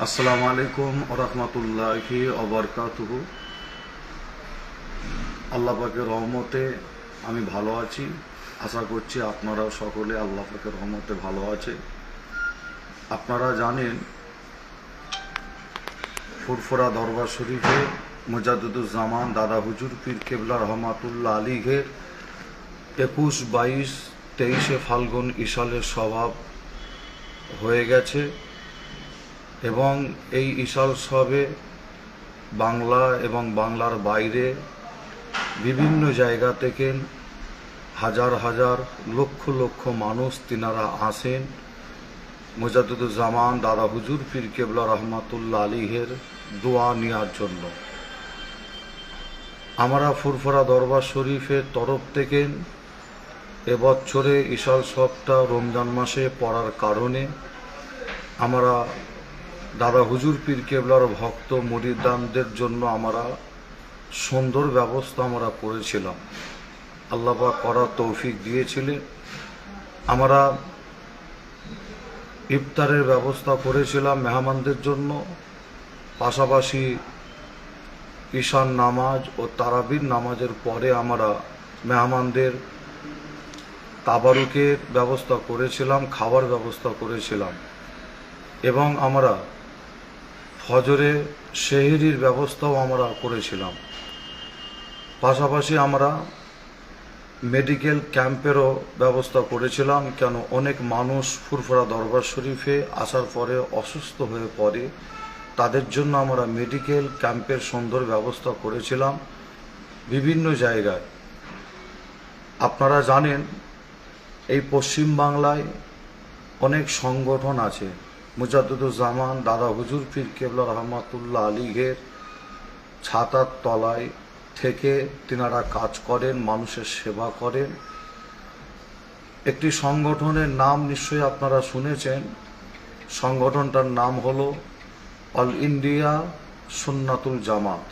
আসসালামু আলাইকুম ওরহমতুল্লাহি ওবরকাতুহু। আল্লাহ পাকের রহমতে আমি ভালো আছি। আশা করছি আপনারাও সকলে আল্লাহ পাকের রহমতে ভালো আছে। আপনারা জানেন, ফুরফুরা দরবার শরীফে মুজাদ্দিদুজ্জামান দাদা হুজুর পীর কেবলা রহমাতুল্লাহ আলীঘের 21, 22, 23 ফাল্গুন ইশালের স্বভাব হয়ে গেছে এবং এই ইশাল সবে বাংলা এবং বাংলার বাইরে বিভিন্ন জায়গা থেকে হাজার হাজার লক্ষ লক্ষ মানুষ তিনারা আসেন মুজাদ্দিদুজ্জামান দাদা হুজুর পীর কেবলা রহমাতুল্লাহ আলীহের দোয়া নেওয়ার জন্য। আমরা ফুরফুরা দরবার শরীফের তরফ থেকে এবছরে ইশাল সবটা রমজান মাসে পড়ার কারণে আমরা দাদা হুজুর পীর কেবলার ভক্ত মুরিদানদের জন্য আমরা সুন্দর ব্যবস্থা আমরা করেছিলাম। আল্লাহ পাক করার তৌফিক দিয়েছিলেন। আমরা ইফতারের ব্যবস্থা করেছিলাম মেহমানদের জন্য, পাশাপাশি ঈশান নামাজ ও তারাবির নামাজের পরে আমরা মেহমানদের তাবারুকের ব্যবস্থা করেছিলাম, খাবার ব্যবস্থা করেছিলাম এবং আমরা ফজরে সেহরির ব্যবস্থাও আমরা করেছিলাম। পাশাপাশি আমরা মেডিকেল ক্যাম্পেরও ব্যবস্থা করেছিলাম, কেন অনেক মানুষ ফুরফুরা দরবার শরীফে আসার পরে অসুস্থ হয়ে পড়ে, তাদের জন্য আমরা মেডিকেল ক্যাম্পের সুন্দর ব্যবস্থা করেছিলাম বিভিন্ন জায়গায়। আপনারা জানেন, এই পশ্চিম বাংলায় অনেক সংগঠন আছে। মুজাদ্দিদুজ্জামান দাদা হুজুর পীর কেবলা রহমাতুল্লাহ আলীঘের ছাতার তলায় থেকে তিনারা কাজ করেন, মানুষের সেবা করেন। একটি সংগঠনের নাম নিশ্চয়ই আপনারা শুনেছেন। সংগঠনটার নাম হলো অল ইন্ডিয়া সুন্নাতুল জামাত।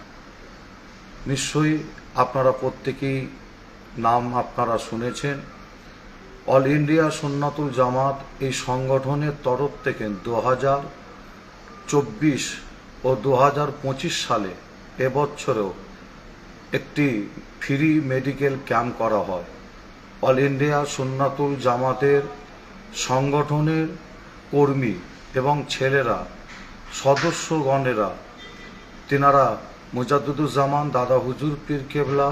নিশ্চয়ই আপনারা প্রত্যেকেই নাম আপনারা শুনেছেন। অল ইন্ডিয়া সুন্নাতুল জামাত এই সংগঠনের তরফ থেকে 2024 ও 2025 সালে এবছরেও একটি ফ্রি মেডিকেল ক্যাম্প করা হয়। অল ইন্ডিয়া সুন্নাতুল জামাতের সংগঠনের কর্মী এবং ছেলেরা, সদস্যগণেরা, তিনারা মুজাদ্দিদুজ্জামান দাদা হুজুর পীর কেবলা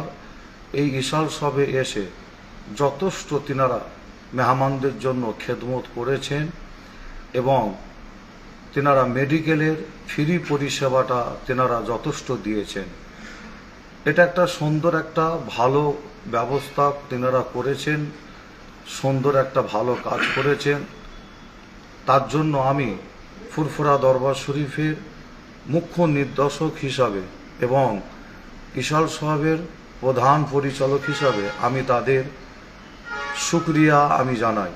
এই ইশাল সবে এসে যথেষ্ট তিনারা মেহমানদের জন্য খেদমত করেছেন এবং তিনারা মেডিকেলের ফ্রি পরিষেবাটা তিনারা যথেষ্ট দিয়েছেন। এটা একটা সুন্দর একটা ভালো ব্যবস্থা তিনারা করেছেন, সুন্দর একটা ভালো কাজ করেছেন। তার জন্য আমি ফুরফুরা দরবার শরীফের মুখ্য নির্দেশক হিসাবে এবং ইশাল সাহেবের প্রধান পরিচালক হিসাবে আমি তাদের শুকরিয়া আমি জানাই।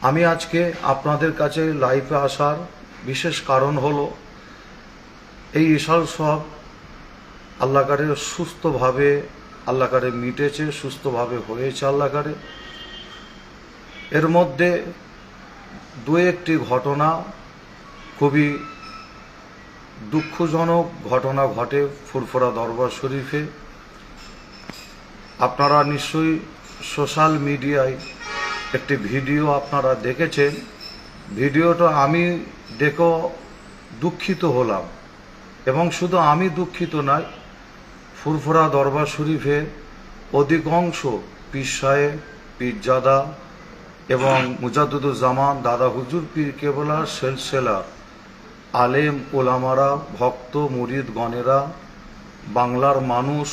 আমি আজকে আপনাদের কাছে লাইভে আসার বিশেষ কারণ হলো, এই ইশাল সব আল্লাহ কারে সুস্থভাবে আল্লাহ কারে মিটেছে, সুস্থভাবে হয়েছে আল্লাহ কারে। এর মধ্যে দু একটি ঘটনা, খুবই দুঃখজনক ঘটনা ঘটে ফুরফুরা দরবার শরীফে। আপনারা নিশ্চয়ই সোশ্যাল মিডিয়ায় একটি ভিডিও আপনারা দেখেছেন। ভিডিওটা আমি দেখে দুঃখিত হলাম এবং শুধু আমি দুঃখিত নয়, ফুরফুরা দরবার শরীফে অধিকাংশ পীর সাহেব, পীরজাদা এবং মুজাদ্দিদুজ্জামান দাদা হুজুর পীর কেবলার সিলসিলার আলেম ওলামারা, ভক্ত মুরিদ গণেরা, বাংলার মানুষ,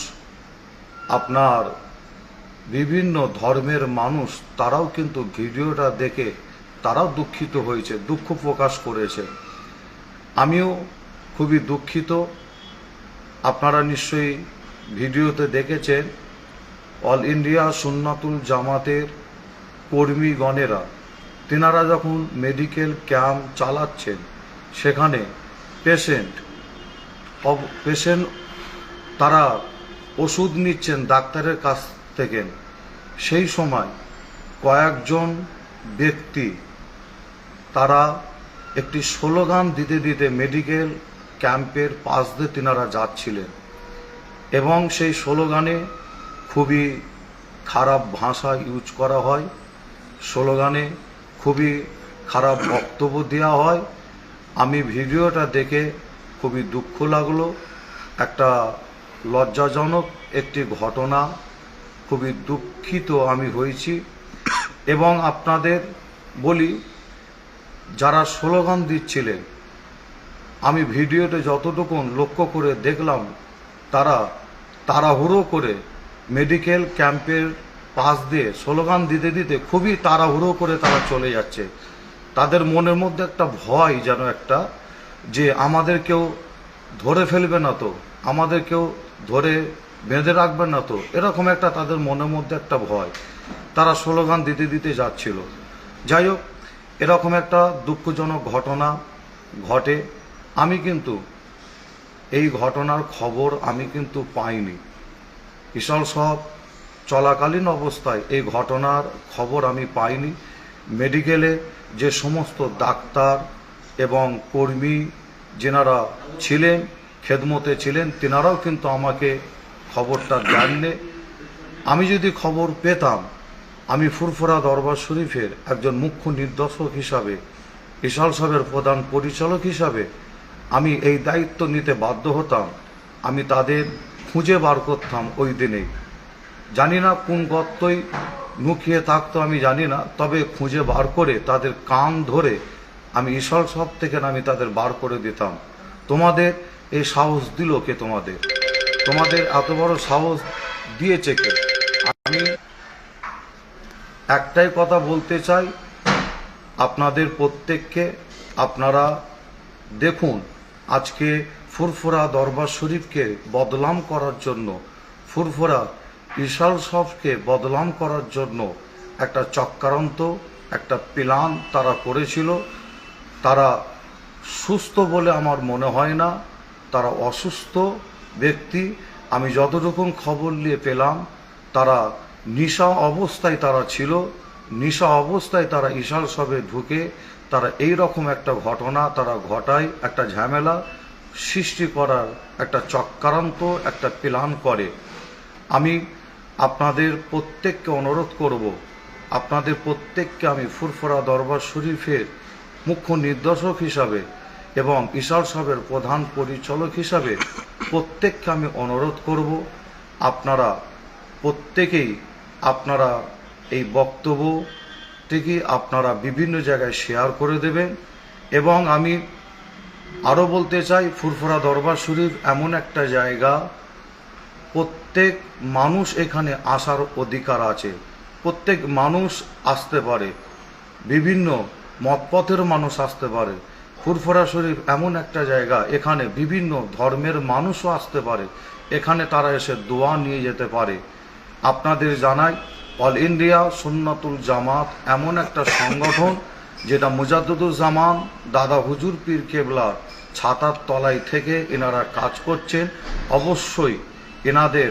আপনার বিভিন্ন ধর্মের মানুষ, তারাও কিন্তু ভিডিওটা দেখে তারাও দুঃখিত হয়েছে, দুঃখ প্রকাশ করেছে। আমিও খুবই দুঃখিত। আপনারা নিশ্চয়ই ভিডিওতে দেখেছেন, অল ইন্ডিয়া সুন্নাতুল জামাতের কর্মীগণেরা তিনারা যখন মেডিকেল ক্যাম্প চালাচ্ছেন, সেখানে পেশেন্ট তারা ওষুধ নিচ্ছেন ডাক্তারের কাছ থেকে। সেই সময় কয়েকজন ব্যক্তি তারা একটি স্লোগান দিতে দিতে মেডিকেল ক্যাম্পের পাশ দিয়ে তিনারা যাচ্ছিলেন এবং সেই স্লোগানে খুবই খারাপ ভাষা ইউজ করা হয়, স্লোগানে খুবই খারাপ বক্তব্য দেওয়া হয়। আমি ভিডিওটা দেখে খুবই দুঃখ লাগলো। একটা লজ্জাজনক একটি ঘটনা, খুবই দুঃখিত আমি হয়েছি। এবং আপনাদের বলি, যারা স্লোগান দিচ্ছিলেন, আমি ভিডিওতে যতটুকু লক্ষ্য করে দেখলাম, তারা তাড়াহুড়ো করে মেডিকেল ক্যাম্পের পাশ দিয়ে স্লোগান দিতে দিতে খুবই তাড়াহুড়ো করে তারা চলে যাচ্ছে। তাদের মনের মধ্যে একটা ভয়, যেন একটা, যে আমাদের কেউ ধরে ফেলবে না তো, আমাদের কেউ ধরে বেঁধে রাখবে না তো, এরকম একটা তাদের মনের মধ্যে একটা ভয়। তারা স্লোগান দিতে দিতে যাচ্ছিল। যাই হোক, এরকম একটা দুঃখজনক ঘটনা ঘটে। আমি কিন্তু এই ঘটনার খবর আমি কিন্তু পাইনি। ইশাল সব চলাকালীন অবস্থায় এই ঘটনার খবর আমি পাইনি। মেডিকেলে যে সমস্ত ডাক্তার এবং কর্মী যেনারা ছিলেন, খেদমতে ছিলেন, তেনারাও কিন্তু আমাকে খবরটা জানলে। আমি যদি খবর পেতাম, আমি ফুরফুরা দরবার শরীফের একজন মুখ্য নির্দেশক হিসাবে, ইশাল সাহেবের প্রধান পরিচালক হিসাবে আমি এই দায়িত্ব নিতে বাধ্য হতাম। আমি তাদের খুঁজে বার করতাম ওই দিনেই। জানি না কোন গর্তই লুকিয়ে থাকতো, আমি জানি না, তবে খুঁজে বার করে তাদের কান ধরে আমি ইশাল সাহেব থেকে আমি তাদের বার করে দিতাম। তোমাদের এই সাহস দিল কে? তোমাদের এত বড় সাহস দিয়েছে কে? আমি একটাই কথা বলতে চাই আপনাদের প্রত্যেককে, আপনারা দেখুন, আজকে ফুরফুরা দরবার শরীফকে বদনাম করার জন্য, ফুরফুরা ইশাল সাহেবকে বদনাম করার জন্য একটা চক্রান্ত, একটা প্ল্যান তারা করেছিল। তারা সুস্থ বলে আমার মনে হয় না, তারা অসুস্থ ব্যক্তি। আমি যতটুকু খবর নিয়ে পেলাম, তারা নেশা অবস্থায় তারা ছিল। নেশা অবস্থায় তারা ইশাল সাহেবে ঢুকে তারা এই রকম একটা ঘটনা তারা ঘটায়, একটা ঝামেলা সৃষ্টি করার একটা চক্রান্ত, একটা প্ল্যান করে। আমি আপনাদের প্রত্যেককে অনুরোধ করব, আপনাদের প্রত্যেককে আমি ফুরফুরা দরবার শরীফের মুখ্য নির্দেশক হিসাবে এবং ইশাল সাহেবের প্রধান পরিচালক হিসাবে প্রত্যেককে আমি অনুরোধ করব, আপনারা প্রত্যেকেই আপনারা এই বক্তব্যটিকে আপনারা বিভিন্ন জায়গায় শেয়ার করে দেবেন। এবং আমি আরও বলতে চাই, ফুরফুরা দরবার শরীফ এমন একটা জায়গা, প্রত্যেক মানুষ এখানে আসার অধিকার আছে। প্রত্যেক মানুষ আসতে পারে, বিভিন্ন মতপথের মানুষ আসতে পারে। ফুরফুরা শরীফ এমন একটা জায়গা, এখানে বিভিন্ন ধর্মের মানুষও আসতে পারে, এখানে তারা এসে দোয়া নিয়ে যেতে পারে। আপনাদের জানাই, অল ইন্ডিয়া সুন্নাতুল জামাত এমন একটা সংগঠন, যেটা মুজাদ্দিদুজ্জামান দাদা হুজুর পীর কেবলার ছাতার তলায় থেকে এনারা কাজ করছেন। অবশ্যই এনাদের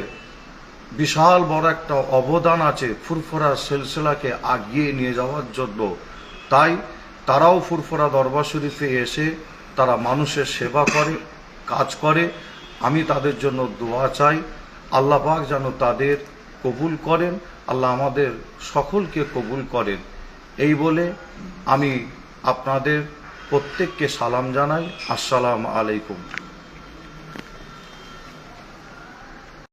বিশাল বড় একটা অবদান আছে ফুরফুরা সিলসিলাকে আগিয়ে নিয়ে যাওয়ার জন্য। তাই তারাও ফুরফুরা দরবার শরীফে এসে তারা মানুষের সেবা করে, কাজ করে। আমি তাদের জন্য দোয়া চাই, আল্লাহ পাক যেন তাদের কবুল করেন, আল্লাহ আমাদের সকলকে কবুল করেন। এই বলে আমি আপনাদের প্রত্যেককে সালাম জানাই। আসসালামু আলাইকুম।